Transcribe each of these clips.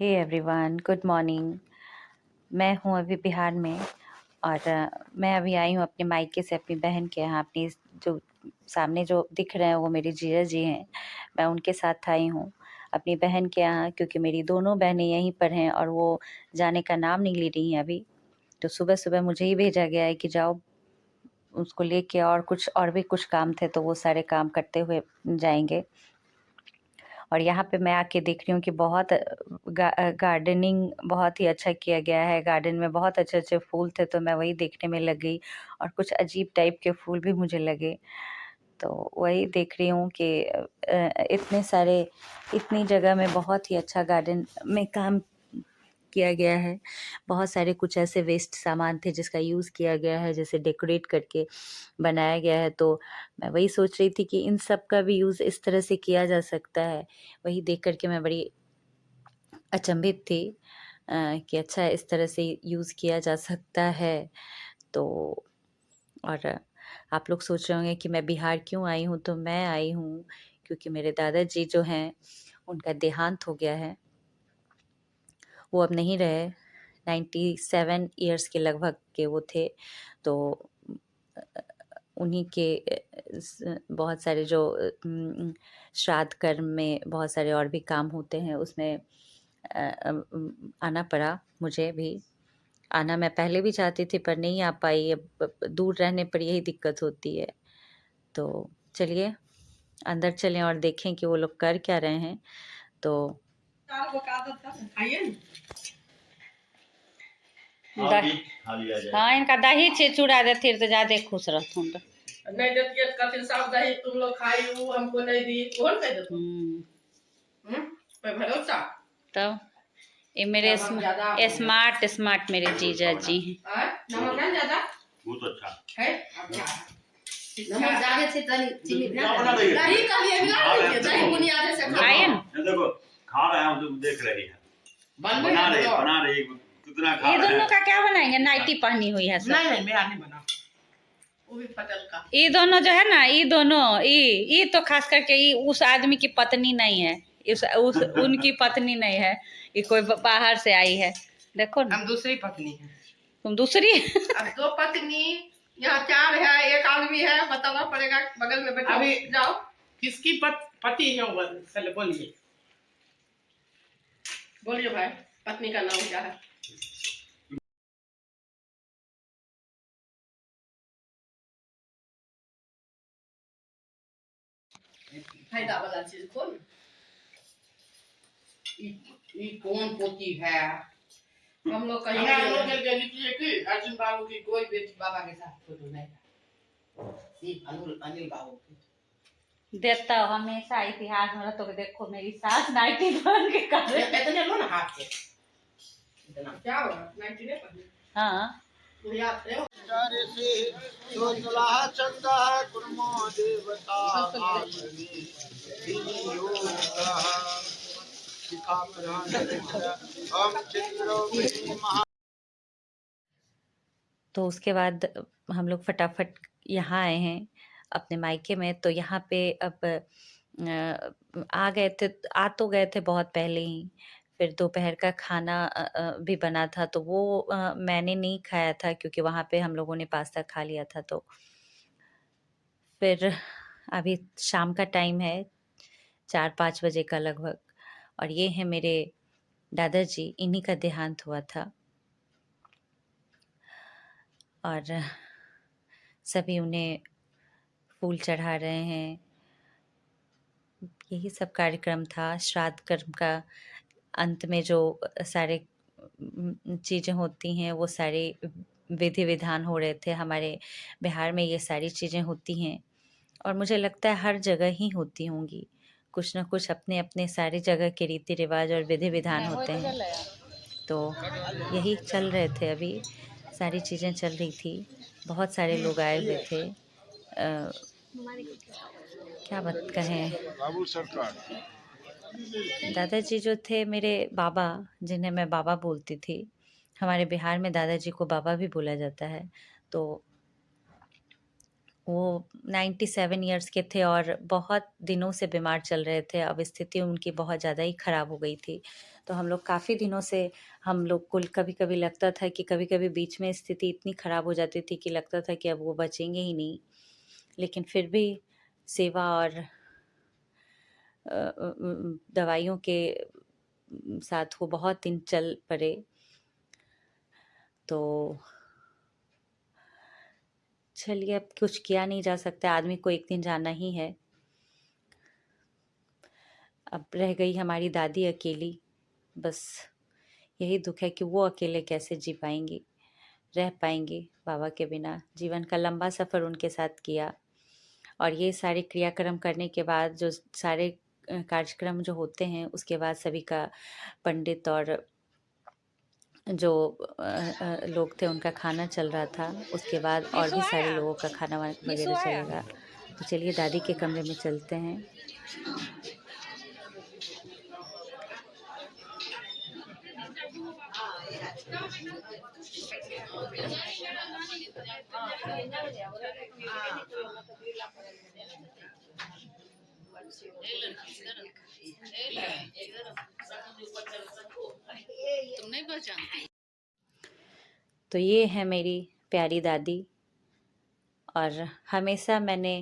Hey everyone, good morning. मैं हूँ अभी बिहार में और मैं अभी आई हूँ अपने मायके से अपनी बहन के यहाँ। अपनी जो सामने जो दिख रहे हैं वो मेरे जीजा जी हैं। मैं उनके साथ आई हूँ अपनी बहन के यहाँ, क्योंकि मेरी दोनों बहनें यहीं पर हैं और वो जाने का नाम नहीं ले रही हैं अभी। तो सुबह सुबह मुझे ही भेजा गया है कि जाओ उसको लेके, और कुछ और भी कुछ काम थे तो वो सारे काम करते हुए जाएंगे। और यहाँ पे मैं आके देख रही हूँ कि बहुत गार्डनिंग बहुत ही अच्छा किया गया है। गार्डन में बहुत अच्छे अच्छे फूल थे तो मैं वही देखने में लग गई, और कुछ अजीब टाइप के फूल भी मुझे लगे। तो वही देख रही हूँ कि इतने सारे, इतनी जगह में बहुत ही अच्छा गार्डन में काम किया गया है। बहुत सारे कुछ ऐसे वेस्ट सामान थे जिसका यूज़ किया गया है, जैसे डेकोरेट करके बनाया गया है। तो मैं वही सोच रही थी कि इन सब का भी यूज़ इस तरह से किया जा सकता है। वही देख कर के मैं बड़ी अचंभित थी कि अच्छा इस तरह से यूज़ किया जा सकता है। तो और आप लोग सोच रहे होंगे कि मैं बिहार क्यों आई हूँ, तो मैं आई हूँ क्योंकि मेरे दादाजी जो हैं उनका देहांत हो गया है। वो अब नहीं रहे। 97 ईयर्स के लगभग के वो थे। तो उन्हीं के बहुत सारे जो श्राद्ध कर्म में बहुत सारे और भी काम होते हैं, उसमें आना पड़ा मुझे भी। आना मैं पहले भी चाहती थी पर नहीं आ पाई। अब दूर रहने पर यही दिक्कत होती है। तो चलिए अंदर चलें और देखें कि वो लोग कर क्या रहे हैं। तो हाँ, इनका दही छे चूड़ा देती तो ज्यादा खुश रहथुन। नहीं देती कथिन सब दही तुम लोग खाई, वो हमको नहीं दी, कौन कह देता? भरोसा। तब ये मेरे स्मार्ट स्मार्ट मेरे जीजा जी हैं। नमक है ज्यादा? बहुत अच्छा है। नमक ज्यादा से चीनी ना दही का लिए मिला दीजिए, दही बुनियाद से खाइए ना। देखो खा रहे हैं हम, देख रहे हैं बना रहे कितना खा। ये दोनों का क्या बनाएंगे? नाइटी पहनी हुई है सब। नहीं मेरा नहीं बना, वो भी पटल का। ये दोनों जो है ना, ये दोनों ये तो खास करके ये उस आदमी की पत्नी नहीं है, उस उनकी पत्नी नहीं है, ये कोई बाहर से आई है। देखो ना, हम दूसरी पत्नी है। तुम दूसरी? अब दो पत्नी, यहाँ 4 है, एक आदमी है, बताना पड़ेगा बगल में बैठा। अभी जाओ किसकी पति है वो बोलिए, बोलिए भाई, पत्नी का नाम क्या है? फायदा वाला चीज कौन? ये कौन पोती है? हम लोग कहीं कि अर्जुन बाबू की कोई बेटी बाबा के साथ फोटो नहीं, अनिल बाबू की देता हमेशा इतिहास में तो देखो मेरी सास नाइटी पहन के कर रहे हैं। इतने लो ना हाथ से, इतना क्या हुआ? नाइटी नहीं पहनी? हाँ तो याद है तो सलाह चंदा कुर्मा देवता आमनी तो उसके बाद हम लोग फटाफट यहाँ आए हैं अपने मायके में। तो यहाँ पे अब आ गए थे, आ तो गए थे बहुत पहले ही। फिर दोपहर का खाना भी बना था तो वो मैंने नहीं खाया था क्योंकि वहाँ पे हम लोगों ने पास्ता खा लिया था। तो फिर अभी शाम का टाइम है, 4-5 बजे का लगभग, और ये है मेरे दादाजी, इन्हीं का देहांत हुआ था। और सभी उन्हें फूल चढ़ा रहे हैं। यही सब कार्यक्रम था। श्राद्ध कर्म का अंत में जो सारे चीज़ें होती हैं वो सारे विधि विधान हो रहे थे। हमारे बिहार में ये सारी चीज़ें होती हैं और मुझे लगता है हर जगह ही होती होंगी। कुछ ना कुछ अपने अपने सारी जगह के रीति रिवाज और विधि विधान होते हैं। तो यही चल रहे थे, अभी सारी चीज़ें चल रही थी। बहुत सारे लोग आए हुए थे। क्या बात कहें, बाबू सरकार दादाजी जो थे मेरे बाबा, जिन्हें मैं बाबा बोलती थी। हमारे बिहार में दादाजी को बाबा भी बोला जाता है। तो वो 97 ईयर्स के थे और बहुत दिनों से बीमार चल रहे थे। अब स्थिति उनकी बहुत ज़्यादा ही ख़राब हो गई थी। तो हम लोग काफ़ी दिनों से हम लोग को कभी-कभी लगता था कि कभी-कभी बीच में स्थिति इतनी ख़राब हो जाती थी कि लगता था कि अब वो बचेंगे ही नहीं। लेकिन फिर भी सेवा और दवाइयों के साथ वो बहुत दिन चल पड़े। तो चलिए, अब कुछ किया नहीं जा सकता, आदमी को एक दिन जाना ही है। अब रह गई हमारी दादी अकेली, बस यही दुख है कि वो अकेले कैसे जी पाएंगी, रह पाएंगी बाबा के बिना। जीवन का लंबा सफ़र उनके साथ किया, और ये सारे क्रियाक्रम करने के बाद जो सारे कार्यक्रम जो होते हैं, उसके बाद सभी का पंडित और जो लोग थे उनका खाना चल रहा था। उसके बाद और भी सारे लोगों का खाना वगैरह चलेगा। तो चलिए दादी के कमरे में चलते हैं। तो ये है मेरी प्यारी दादी, और हमेशा मैंने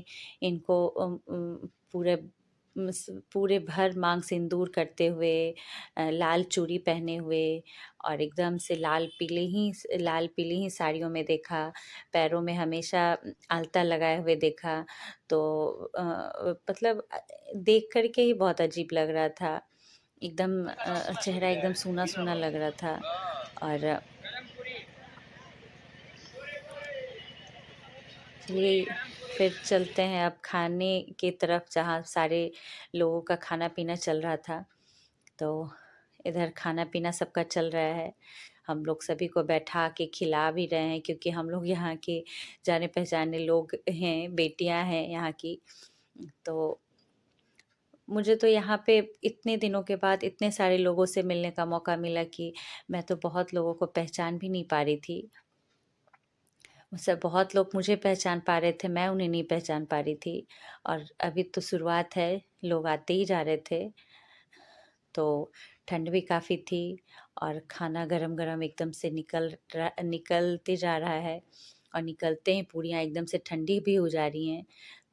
इनको पूरे भर मांग सिंदूर करते हुए, लाल चूड़ी पहने हुए, और एकदम से लाल पीली ही साड़ियों में देखा। पैरों में हमेशा आलता लगाए हुए देखा। तो मतलब देख कर के ही बहुत अजीब लग रहा था। एकदम चेहरा एकदम सूना सूना लग रहा था। और चलिए फिर चलते हैं अब खाने की तरफ, जहाँ सारे लोगों का खाना पीना चल रहा था। तो इधर खाना पीना सबका चल रहा है। हम लोग सभी को बैठा के खिला भी रहे हैं, क्योंकि हम लोग यहाँ के जाने पहचाने लोग हैं, बेटियां हैं यहाँ की। तो मुझे तो यहाँ पे इतने दिनों के बाद इतने सारे लोगों से मिलने का मौका मिला कि मैं तो बहुत लोगों को पहचान भी नहीं पा रही थी। मुझसे बहुत लोग मुझे पहचान पा रहे थे, मैं उन्हें नहीं पहचान पा रही थी। और अभी तो शुरुआत है, लोग आते ही जा रहे थे। तो ठंड भी काफ़ी थी, और खाना गरम-गरम एकदम से निकलते जा रहा है, और निकलते ही पूरियाँ एकदम से ठंडी भी हो जा रही हैं।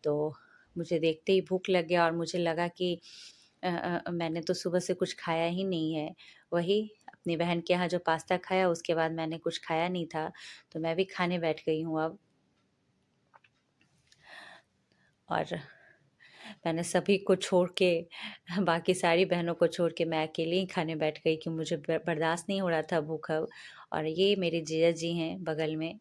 तो मुझे देखते ही भूख लग गया, और मुझे लगा कि मैंने तो सुबह से कुछ खाया ही नहीं है। वही अपनी बहन के यहाँ जो पास्ता खाया, उसके बाद मैंने कुछ खाया नहीं था। तो मैं भी खाने बैठ गई हूँ अब। और मैंने सभी को छोड़ के, बाकी सारी बहनों को छोड़ के मैं अकेले ही खाने बैठ गई कि मुझे बर्दाश्त नहीं हो रहा था भूख अब। और ये मेरे जीजा जी हैं बगल में,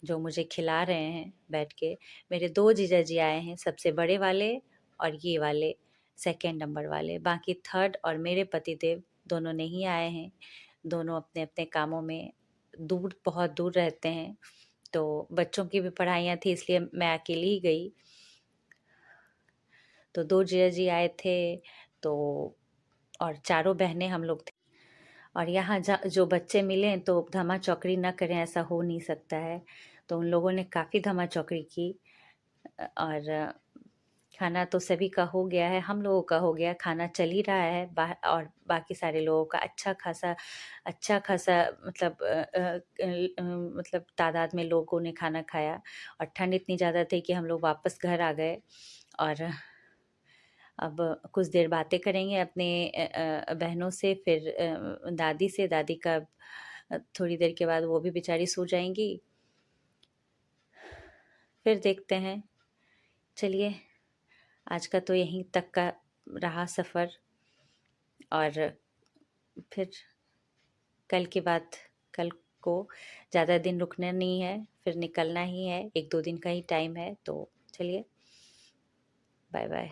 जो मुझे खिला रहे हैं बैठ के। मेरे 2 जीजा जी आए हैं, सबसे बड़े वाले और ये वाले सेकंड नंबर वाले। बाकी थर्ड और मेरे पतिदेव दोनों नहीं आए हैं। दोनों अपने-अपने कामों में बहुत दूर रहते हैं। तो बच्चों की भी पढ़ाइयाँ थी, इसलिए मैं अकेली ही गई। तो 2 जीजा जी आए थे, तो और चारों बहनें हम लोग थे। और यहाँ जो बच्चे मिले तो धमा चौकड़ी ना करें ऐसा हो नहीं सकता है। तो उन लोगों ने काफ़ी धमा चौकड़ी की। और खाना तो सभी का हो गया है, हम लोगों का हो गया, खाना चल ही रहा है। और बाकी सारे लोगों का अच्छा खासा मतलब मतलब तादाद में लोगों ने खाना खाया। और ठंड इतनी ज़्यादा थी कि हम लोग वापस घर आ गए। और अब कुछ देर बातें करेंगे अपने बहनों से, फिर दादी से। दादी का थोड़ी देर के बाद वो भी बेचारी सो जाएंगी। फिर देखते हैं। चलिए, आज का तो यहीं तक का रहा सफ़र। और फिर कल की बात, कल को ज़्यादा दिन रुकना नहीं है, फिर निकलना ही है। 1-2 दिन का ही टाइम है। तो चलिए, बाय बाय।